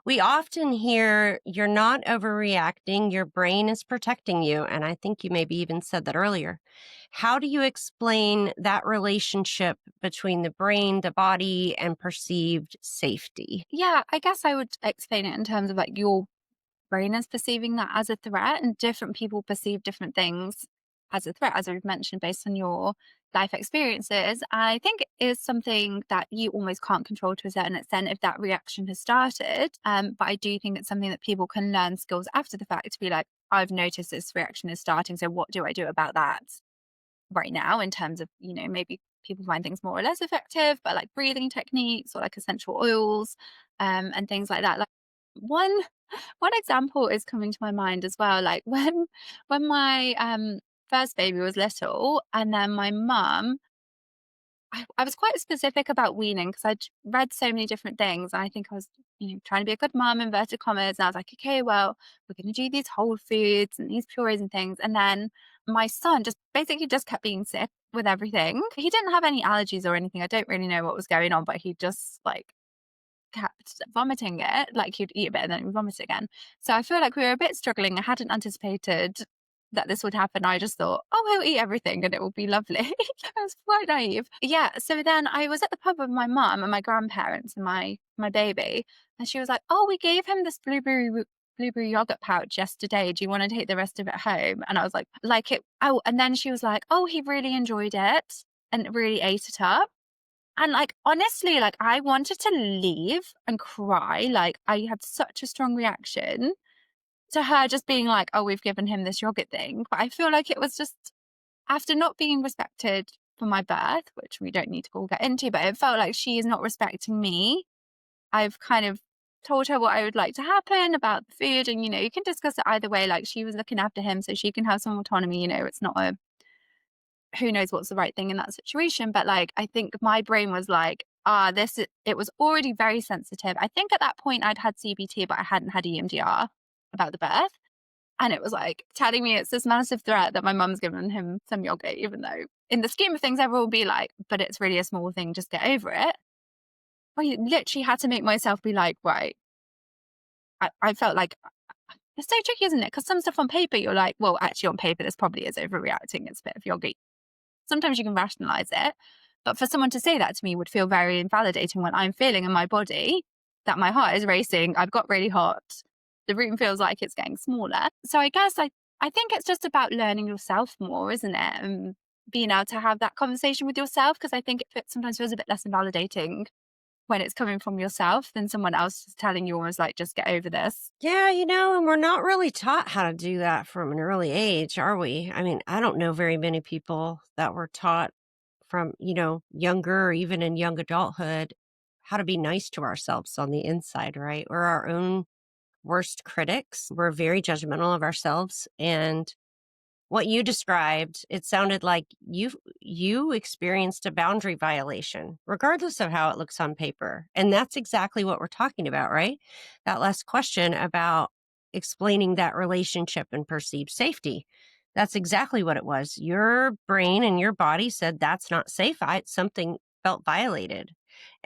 We often hear you're not overreacting, your brain is protecting you. And I think you maybe even said that earlier. How do you explain that relationship between the brain, the body, and perceived safety? Yeah, I guess I would explain it in terms of like your brain is perceiving that as a threat, and different people perceive different things as a threat, as we've mentioned, based on your life experiences. I think it is something that you almost can't control to a certain extent if that reaction has started. But I do think it's something that people can learn skills after the fact to be like, I've noticed this reaction is starting. So what do I do about that right now in terms of, maybe people find things more or less effective, but like breathing techniques or like essential oils and things like that. Like one one example is coming to my mind as well. Like when my first baby was little, and then my mum, I was quite specific about weaning because I'd read so many different things. And I think I was, trying to be a good mum, inverted commas. And I was like, okay, well, we're going to do these whole foods and these purees and things. And then my son just basically just kept being sick with everything. He didn't have any allergies or anything. I don't really know what was going on, but he just like kept vomiting it. Like he'd eat a bit and then he'd vomit again. So I feel like we were a bit struggling. I hadn't anticipated that this would happen. I just thought, oh, he'll eat everything and it will be lovely. I was quite naive. Yeah. So then I was at the pub with my mum and my grandparents and my baby, and she was like, "Oh, we gave him this blueberry yogurt pouch yesterday. Do you want to take the rest of it home?" And I was like it. Oh, and then she was like, "Oh, he really enjoyed it and really ate it up." And like, honestly, like I wanted to leave and cry. Like I had such a strong reaction to her just being like, oh, we've given him this yogurt thing. But I feel like it was just after not being respected for my birth, which we don't need to all get into, but it felt like she is not respecting me. I've kind of told her what I would like to happen about the food. And, you can discuss it either way. Like she was looking after him so she can have some autonomy. It's not who knows what's the right thing in that situation. But like, I think my brain was like, it was already very sensitive. I think at that point I'd had CBT, but I hadn't had EMDR about the birth. And it was like telling me it's this massive threat that my mum's given him some yogurt, even though in the scheme of things, everyone will be like, but it's really a small thing, just get over it. I literally had to make myself be like, right. I felt like it's so tricky, isn't it? Because some stuff on paper, you're like, well, actually on paper, this probably is overreacting. It's a bit of yogurt. Sometimes you can rationalize it. But for someone to say that to me would feel very invalidating when I'm feeling in my body that my heart is racing. I've got really hot. The room feels like it's getting smaller. So I guess I think it's just about learning yourself more, isn't it? And being able to have that conversation with yourself, because I think it sometimes feels a bit less invalidating when it's coming from yourself than someone else just telling you almost like, just get over this. Yeah, and we're not really taught how to do that from an early age, are we? I mean, I don't know very many people that were taught from, younger or even in young adulthood how to be nice to ourselves on the inside, right? We're our own worst critics. We're very judgmental of ourselves. And what you described, it sounded like you experienced a boundary violation, regardless of how it looks on paper. And that's exactly what we're talking about, right? That last question about explaining that relationship and perceived safety. That's exactly what it was. Your brain and your body said that's not safe. Something felt violated.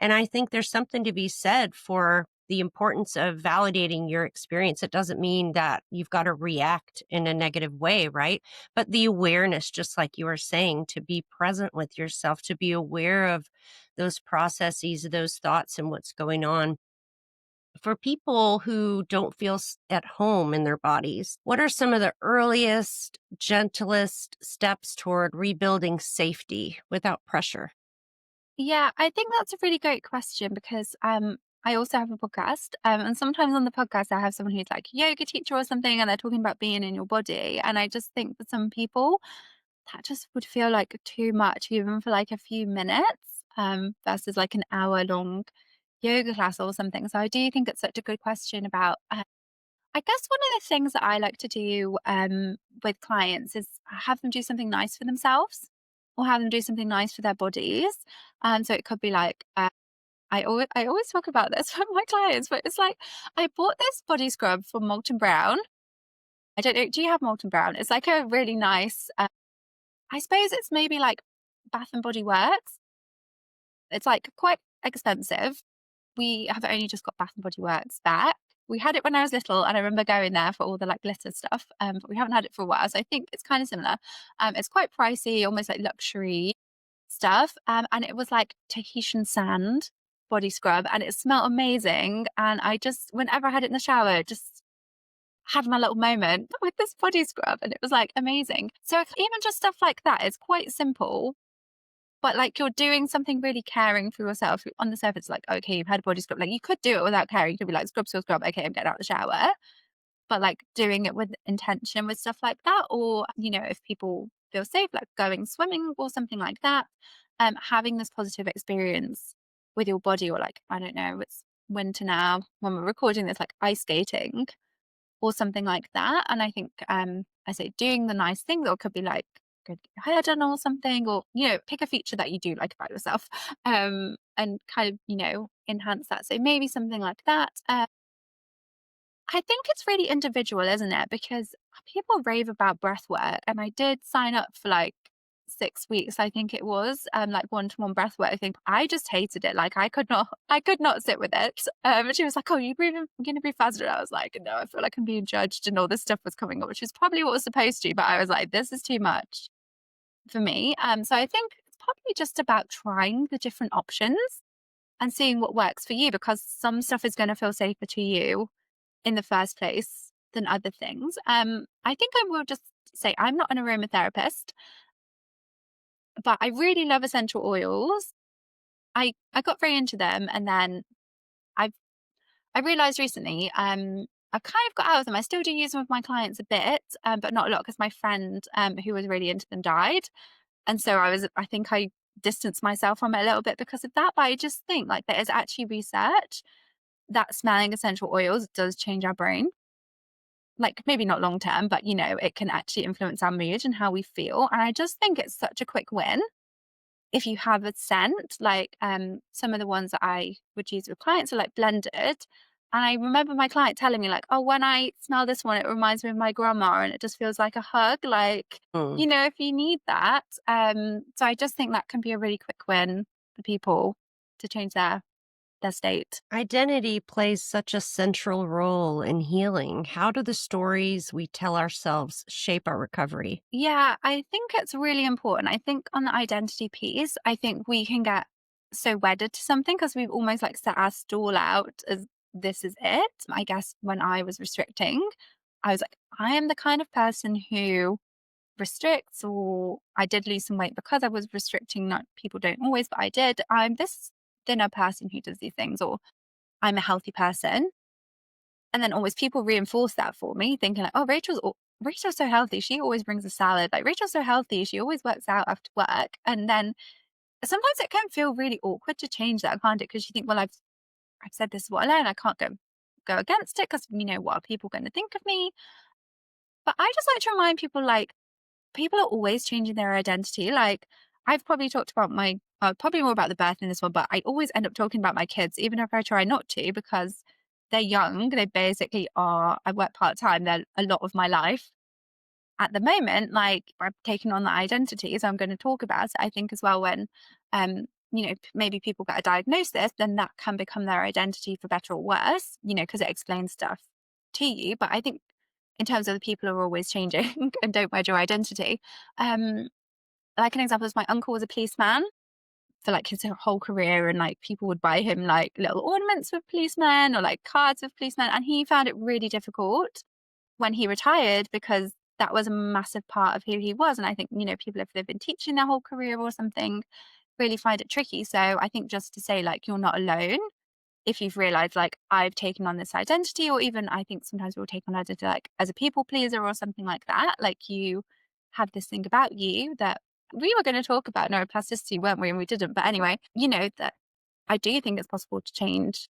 And I think there's something to be said for the importance of validating your experience. It doesn't mean that you've got to react in a negative way, right? But the awareness, just like you were saying, to be present with yourself, to be aware of those processes, those thoughts, and what's going on. For people who don't feel at home in their bodies, what are some of the earliest, gentlest steps toward rebuilding safety without pressure? Yeah, I think that's a really great question because I also have a podcast. And sometimes on the podcast I have someone who's like a yoga teacher or something and they're talking about being in your body. And I just think for some people that just would feel like too much, even for like a few minutes, versus like an hour long yoga class or something. So I do think it's such a good question about I guess one of the things that I like to do with clients is have them do something nice for themselves or have them do something nice for their bodies. So it could be like, I always talk about this with my clients, but it's like, I bought this body scrub from Molton Brown. I don't know, do you have Molton Brown? It's like a really nice, I suppose it's maybe like Bath and Body Works. It's like quite expensive. We have only just got Bath and Body Works back. We had it when I was little, and I remember going there for all the like glitter stuff. But we haven't had it for a while, so I think it's kind of similar. It's quite pricey, almost like luxury stuff. And it was like Tahitian sand body scrub, and it smelled amazing. And I just, whenever I had it in the shower, just had my little moment with this body scrub, and it was like amazing. So even just stuff like that, it's quite simple, but like you're doing something really caring for yourself. On the surface, like, okay, you've had a body scrub. Like you could do it without caring. You could be like, scrub, scrub, scrub. Okay, I'm getting out of the shower. But like doing it with intention with stuff like that. Or, if people feel safe, like going swimming or something like that, having this positive experience with your body, or like, I don't know, it's winter now when we're recording this, like ice skating or something like that. And I think, I say doing the nice thing, or it could be like, go get your hair done or something, or, pick a feature that you do like about yourself, and kind of, enhance that. So maybe something like that. I think it's really individual, isn't it? Because people rave about breath work, and I did sign up for like 6 weeks, I think it was, like one-to-one breath work. I think I just hated it. Like I could not sit with it. And she was like, "Oh, you're gonna breathe faster." And I was like, "No, I feel like I'm being judged," and all this stuff was coming up, which is probably what was supposed to. But I was like, "This is too much for me." So I think it's probably just about trying the different options and seeing what works for you, because some stuff is going to feel safer to you in the first place than other things. I think I will just say I'm not an aromatherapist, but I really love essential oils. I got very into them, and then I've I realized recently I kind of got out of them. I still do use them with my clients a bit, but not a lot, because my friend who was really into them died, and so I think I distanced myself from it a little bit because of that. But I just think like there is actually research that smelling essential oils does change our brain. Like maybe not long term, but it can actually influence our mood and how we feel. And I just think it's such a quick win if you have a scent, like some of the ones that I would use with clients are like blended. And I remember my client telling me like, "Oh, when I smell this one, it reminds me of my grandma, and it just feels like a hug." Like, Mm. if you need that. So I just think that can be a really quick win for people to change their state. Identity plays such a central role in healing. How do the stories we tell ourselves shape our recovery? Yeah, I think it's really important. I think on the identity piece, I think we can get so wedded to something because we've almost like set our stall out as this is it. I guess when I was restricting, I was like, I am the kind of person who restricts, or I did lose some weight because I was restricting. Not people don't always, but I did. I'm this thinner person who does these things, or I'm a healthy person. And then always people reinforce that for me, thinking like, "Oh, Rachel's so healthy. She always brings a salad. Like Rachel's so healthy. She always works out after work." And then sometimes it can feel really awkward to change that, can't it? Because you think, well, I've said this is what I learned. I can't go against it because what are people going to think of me? But I just like to remind people, like, people are always changing their identity. Like I've probably talked about probably more about the birth in this one, but I always end up talking about my kids, even if I try not to, because they're young. They basically are, I work part time. They're a lot of my life at the moment. Like I've taken on that identity, so I'm going to talk about it. I think as well when maybe people get a diagnosis, then that can become their identity for better or worse, because it explains stuff to you. But I think in terms of the people who are always changing and don't wed your identity, um, like an example is my uncle was a policeman for like his whole career, and like people would buy him like little ornaments with policemen or like cards with policemen, and he found it really difficult when he retired because that was a massive part of who he was. And I think, people, if they've been teaching their whole career or something, really find it tricky. So I think just to say, like, you're not alone if you've realized, like, I've taken on this identity, or even I think sometimes we'll take on identity like as a people pleaser or something like that. Like, you have this thing about you that we were going to talk about neuroplasticity, weren't we? And we didn't. But anyway, that I do think it's possible to change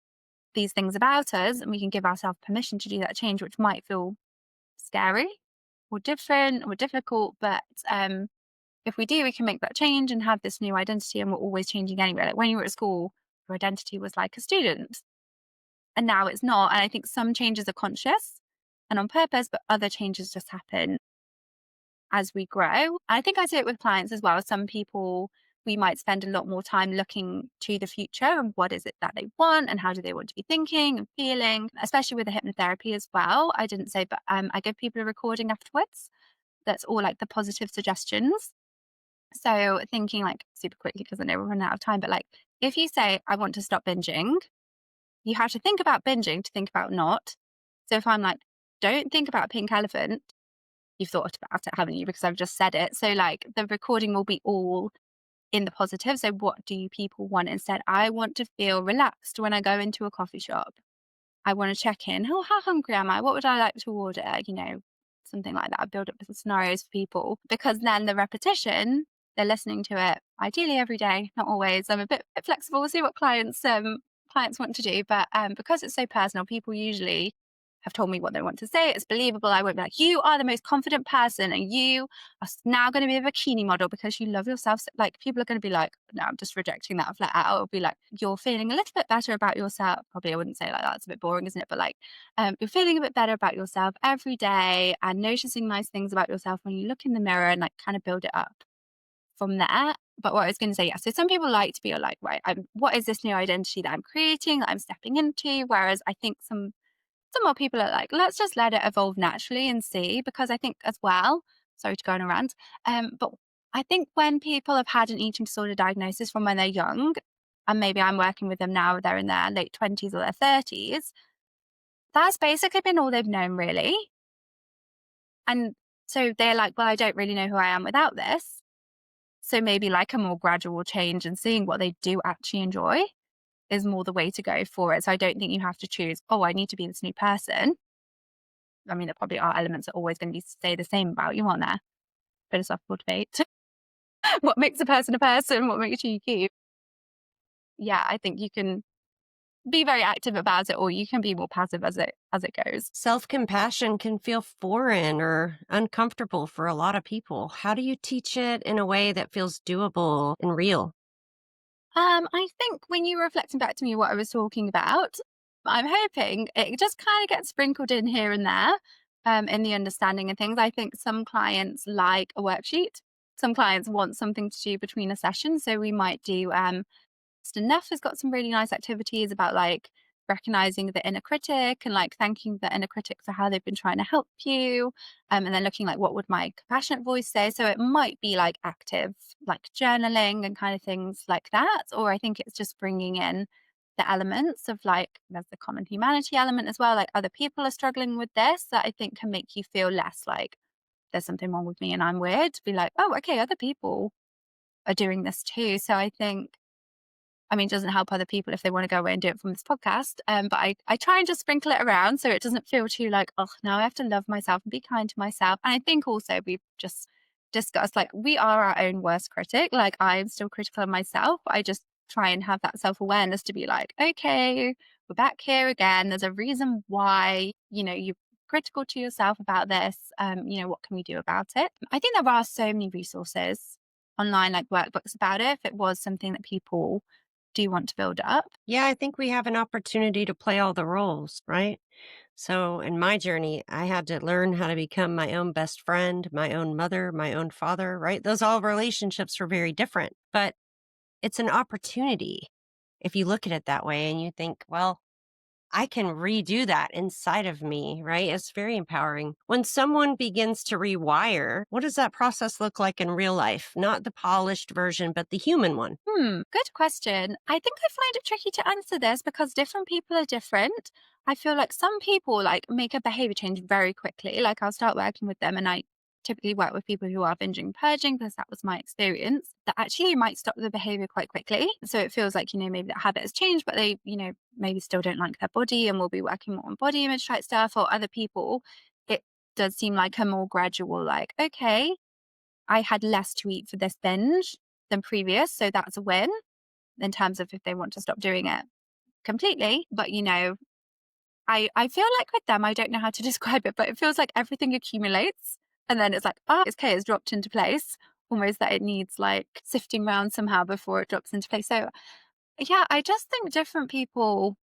these things about us, and we can give ourselves permission to do that change, which might feel scary or different or difficult. But if we do, we can make that change and have this new identity, and we're always changing anyway. Like when you were at school, your identity was like a student, and now it's not. And I think some changes are conscious and on purpose, but other changes just happen as we grow. I think I see it with clients as well. Some people, we might spend a lot more time looking to the future and what is it that they want and how do they want to be thinking and feeling, especially with the hypnotherapy as well. I didn't say, but I give people a recording afterwards. That's all like the positive suggestions. So thinking like super quickly, because I know we're running out of time, but like if you say, I want to stop binging, you have to think about binging to think about not. So if I'm like, don't think about pink elephant, you've thought about it, haven't you? Because I've just said it. So like the recording will be all in the positive. So what do you people want instead? I want to feel relaxed when I go into a coffee shop. I want to check in. Oh, how hungry am I? What would I like to order? Something like that. I build up little scenarios for people, because then the repetition, they're listening to it ideally every day, not always. I'm a bit flexible. We'll see what clients want to do. But because it's so personal, people usually have told me what they want to say. It's believable. I won't be like, you are the most confident person and you are now going to be a bikini model because you love yourself. Like people are going to be like, no, I'm just rejecting that flat out. It'll be like, you're feeling a little bit better about yourself. Probably I wouldn't say like that. It's a bit boring, isn't it? But like, you're feeling a bit better about yourself every day and noticing nice things about yourself when you look in the mirror, and like kind of build it up from there. But what I was going to say, yeah, so some people like to be like, right, what is this new identity that I'm creating, that I'm stepping into? Whereas I think some more people are like, let's just let it evolve naturally and see. Because I think as well, sorry to go on a rant, but I think when people have had an eating disorder diagnosis from when they're young, and maybe I'm working with them now, they're in their late 20s or their 30s, that's basically been all they've known really. And so they're like, well, I don't really know who I am without this. So maybe like a more gradual change and seeing what they do actually enjoy is more the way to go for it. So I don't think you have to choose, oh, I need to be this new person. I mean, there probably are elements that are always going to stay the same about you, aren't there? Bit of softball debate. What makes a person a person? What makes you you? Yeah, I think you can be very active about it, or you can be more passive as it goes. Self-compassion can feel foreign or uncomfortable for a lot of people. How do you teach it in a way that feels doable and real? I think when you were reflecting back to me what I was talking about, I'm hoping it just kind of gets sprinkled in here and there, in the understanding of things. I think some clients like a worksheet. Some clients want something to do between a session. So we might do Enough has got some really nice activities about like recognizing the inner critic and like thanking the inner critic for how they've been trying to help you. And then looking like, what would my compassionate voice say? So it might be like active, like journaling and kind of things like that. Or I think it's just bringing in the elements of like, there's the common humanity element as well. Like other people are struggling with this, that I think can make you feel less like there's something wrong with me and I'm weird. To be like, oh, okay, other people are doing this too. So I think, I mean, it doesn't help other people if they want to go away and do it from this podcast. But I try and just sprinkle it around so it doesn't feel too like, oh, now I have to love myself and be kind to myself. And I think also we've just discussed like we are our own worst critic. Like I'm still critical of myself. I just try and have that self-awareness to be like, okay, we're back here again. There's a reason why, you're critical to yourself about this. What can we do about it? I think there are so many resources online, like workbooks about it. If it was something that people do you want to build up? Yeah, I think we have an opportunity to play all the roles, right? So in my journey, I had to learn how to become my own best friend, my own mother, my own father, right? Those all relationships were very different. But it's an opportunity if you look at it that way and you think, well, I can redo that inside of me, right? It's very empowering. When someone begins to rewire, what does that process look like in real life? Not the polished version, but the human one. Good question. I think I find it tricky to answer this because different people are different. I feel like some people like make a behavior change very quickly. Like I'll start working with them and I typically work with people who are binging purging because that was my experience. That actually you might stop the behavior quite quickly. So it feels like, maybe that habit has changed, but they, maybe still don't like their body and will be working more on body image type stuff. Or other people, it does seem like a more gradual, like, okay, I had less to eat for this binge than previous. So that's a win in terms of if they want to stop doing it completely. But, I feel like with them, I don't know how to describe it, but it feels like everything accumulates. And then it's like, oh, it's okay, it's dropped into place. Almost that it needs like sifting around somehow before it drops into place. So yeah, I just think different people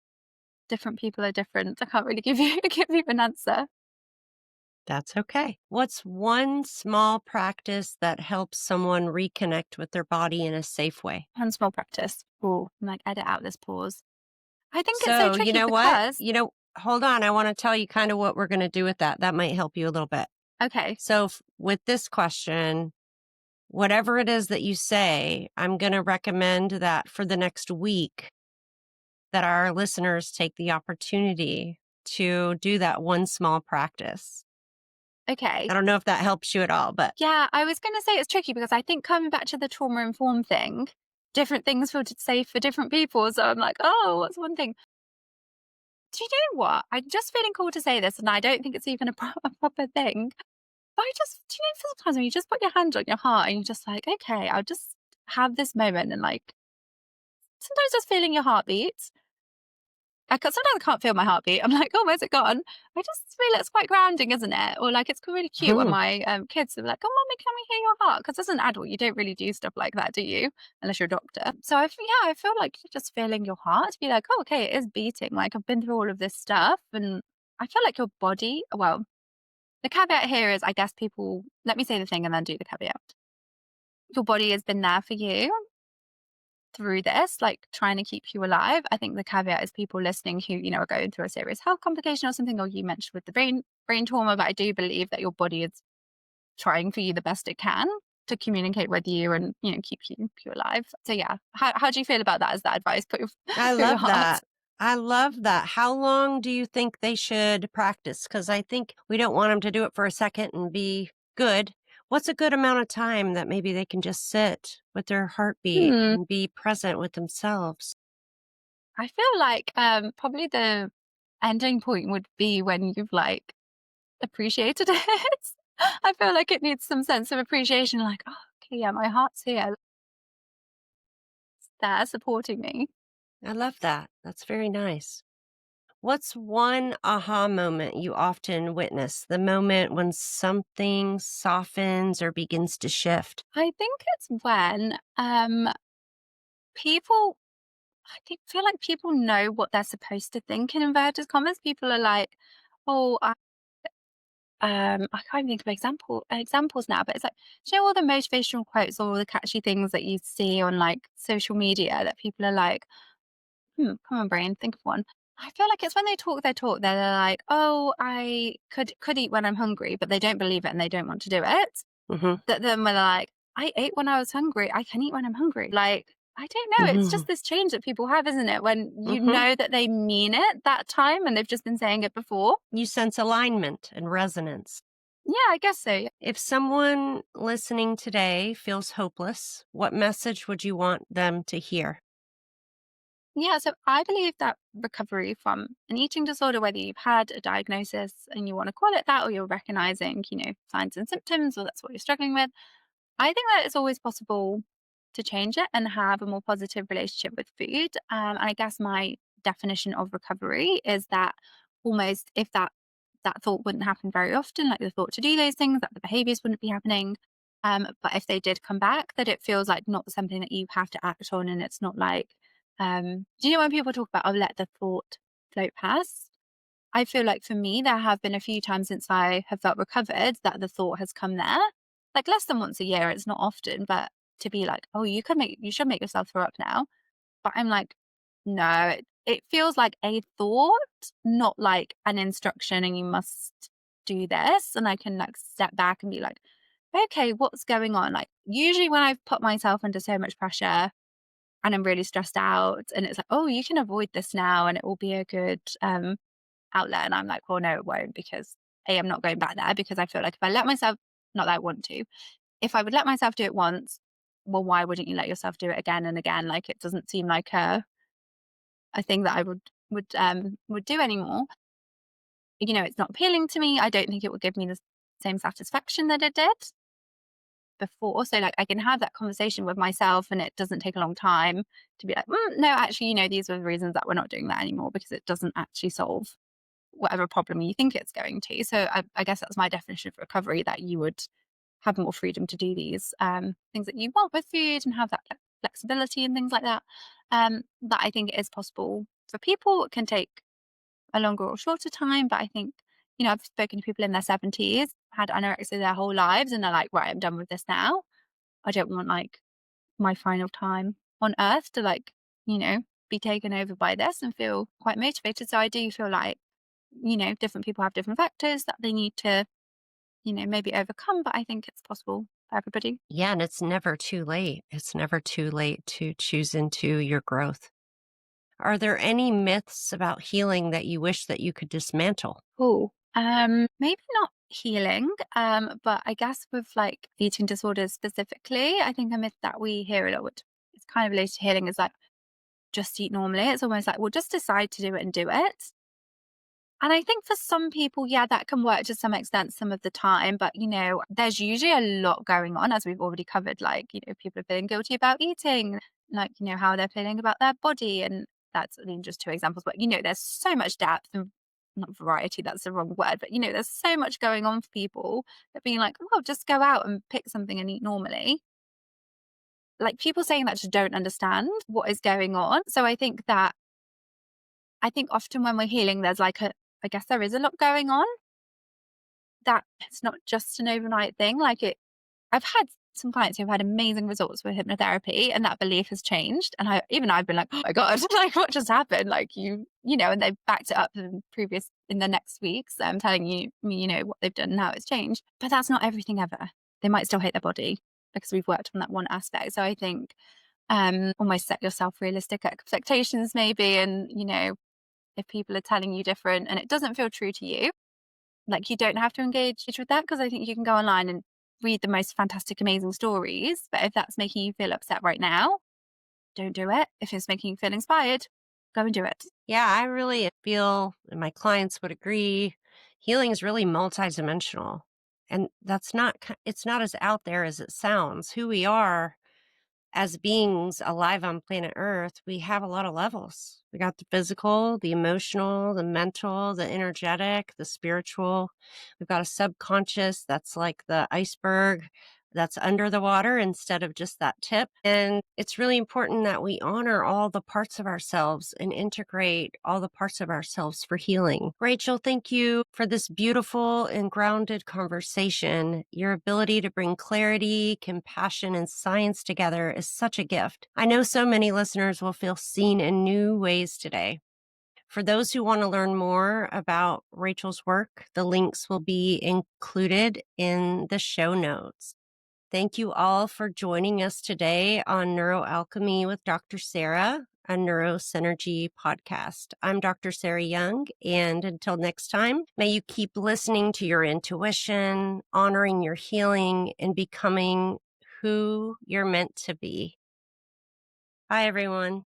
are different. I can't really give you give you an answer. That's okay. What's one small practice that helps someone reconnect with their body in a safe way? One small practice. Oh, like edit out this pause. I think it's so So, you tricky know what? because Hold on. I want to tell you kind of what we're going to do with that. That might help you a little bit. okay, So, with this question, whatever it is that you say, I'm going to recommend that for the next week that our listeners take the opportunity to do that one small practice. okay. I don't know if that helps you at all, but Yeah, I was going to say it's tricky because I think coming back to the trauma informed thing, different things feel safe for different people. So I'm like, oh, what's one thing? Do you know what? I'm just feeling cool to say this, and I don't think it's even a proper thing. But do you know, sometimes when you just put your hand on your heart and you're just like, okay, I'll just have this moment and like sometimes just feeling your heartbeat. Sometimes I can't feel my heartbeat. I'm like, oh, where's it gone? I just feel it's quite grounding, isn't it? Or like it's really cute when hmm, my kids are like, oh, mommy, can we hear your heart? Because as an adult, you don't really do stuff like that, do you? Unless you're a doctor. So I feel like you're just feeling your heart to be like, oh, okay, it is beating. Like I've been through all of this stuff, and I feel like your body. Well, the caveat here is, I guess people. Let me say the thing and then do the caveat. Your body has been there for you through this, like trying to keep you alive. I think the caveat is people listening who, are going through a serious health complication or something, or you mentioned with the brain trauma, but I do believe that your body is trying for you the best it can to communicate with you and, keep you alive. So yeah. How do you feel about that as that advice? I Put your love heart. that. I love that. How long do you think they should practice? Because I think we don't want them to do it for a second and be good. What's a good amount of time that maybe they can just sit with their heartbeat Hmm. and be present with themselves? I feel like probably the ending point would be when you've like appreciated it. I feel like it needs some sense of appreciation, like, oh, okay, yeah, my heart's here, it's there supporting me. I love that. That's very nice. What's one aha moment you often witness? The moment when something softens or begins to shift? I think it's when people, feel like people know what they're supposed to think in inverted commas. People are like, oh, I can't even think of examples now, but it's like, do you know all the motivational quotes or all the catchy things that you see on like social media that people are like, come on, brain, think of one. I feel like it's when they talk their talk, they're like, oh, I could eat when I'm hungry, but they don't believe it and they don't want to do it. Hmm. That then when they're like, I ate when I was hungry, I can eat when I'm hungry. Like, I don't know. It's Hmm. just this change that people have, isn't it? When you Hmm. know that they mean it that time and they've just been saying it before. You sense alignment and resonance. Yeah, I guess so. If someone listening today feels hopeless, what message would you want them to hear? Yeah, so I believe that recovery from an eating disorder, whether you've had a diagnosis and you want to call it that, or you're recognizing, signs and symptoms, or that's what you're struggling with, I think that it's always possible to change it and have a more positive relationship with food. And I guess my definition of recovery is that almost if that thought wouldn't happen very often, like the thought to do those things, that the behaviors wouldn't be happening. But if they did come back, that it feels like not something that you have to act on, and it's not like, do you know when people talk about, oh, let the thought float past? I feel like for me, there have been a few times since I have felt recovered that the thought has come there, like less than once a year. It's not often, but to be like, oh, you should make yourself throw up now. But I'm like, no, it feels like a thought, not like an instruction and you must do this. And I can like step back and be like, okay, what's going on? Like usually when I've put myself under so much pressure and I'm really stressed out and it's like, oh, you can avoid this now and it will be a good outlet. And I'm like, well, no, it won't, because I'm not going back there, because I feel like if I let myself, not that I want to, if I would let myself do it once, well, why wouldn't you let yourself do it again and again? Like it doesn't seem like a thing that I would do anymore. You know, it's not appealing to me. I don't think it would give me the same satisfaction that it did before. So like I can have that conversation with myself and it doesn't take a long time to be like, no, actually, these are the reasons that we're not doing that anymore, because it doesn't actually solve whatever problem you think it's going to. So I guess that's my definition of recovery, that you would have more freedom to do these things that you want with food and have that flexibility and things like that. That I think is possible for people. It can take a longer or shorter time, but I think, I've spoken to people in their 70s, had anorexia their whole lives, and they're like, right, I'm done with this now. I don't want like my final time on earth to like, be taken over by this, and feel quite motivated. So I do feel like, different people have different factors that they need to, maybe overcome, but I think it's possible for everybody. Yeah, and it's never too late. It's never too late to choose into your growth. Are there any myths about healing that you wish that you could dismantle? Oh, maybe not healing, but I guess with like eating disorders specifically, I think a myth that we hear a lot, which is kind of related to healing, is like, just eat normally. It's almost like, well, just decide to do it and do it. And I think for some people, yeah, that can work to some extent some of the time. But, there's usually a lot going on, as we've already covered. Like, people are feeling guilty about eating, like, how they're feeling about their body. And that's, just two examples. But, there's so much depth and not variety, that's the wrong word. But, there's so much going on for people that being like, well, just go out and pick something and eat normally. Like people saying that just don't understand what is going on. So I think often when we're healing, there's like I guess there is a lot going on, that it's not just an overnight thing. I've had some clients who've had amazing results with hypnotherapy, and that belief has changed. And I've been like, oh my God, like what just happened? Like and they've backed it up in the next weeks, telling you, what they've done and how it's changed. But that's not everything ever. They might still hate their body because we've worked on that one aspect. So I think almost set yourself realistic expectations maybe. And, if people are telling you different and it doesn't feel true to you, like you don't have to engage with that, because I think you can go online and read the most fantastic, amazing stories. But if that's making you feel upset right now, don't do it. If it's making you feel inspired, go and do it. Yeah, I really feel, and my clients would agree, healing is really multidimensional. And it's not as out there as it sounds. Who we are as beings alive on planet Earth, we have a lot of levels. We got the physical, the emotional, the mental, the energetic, the spiritual. We've got a subconscious that's like the iceberg that's under the water instead of just that tip. And it's really important that we honor all the parts of ourselves and integrate all the parts of ourselves for healing. Rachel, thank you for this beautiful and grounded conversation. Your ability to bring clarity, compassion, and science together is such a gift. I know so many listeners will feel seen in new ways today. For those who want to learn more about Rachel's work, the links will be included in the show notes. Thank you all for joining us today on Neuroalchemy with Dr. Sarah, a NeuroSynergy podcast. I'm Dr. Sarah Young, and until next time, may you keep listening to your intuition, honoring your healing, and becoming who you're meant to be. Bye, everyone.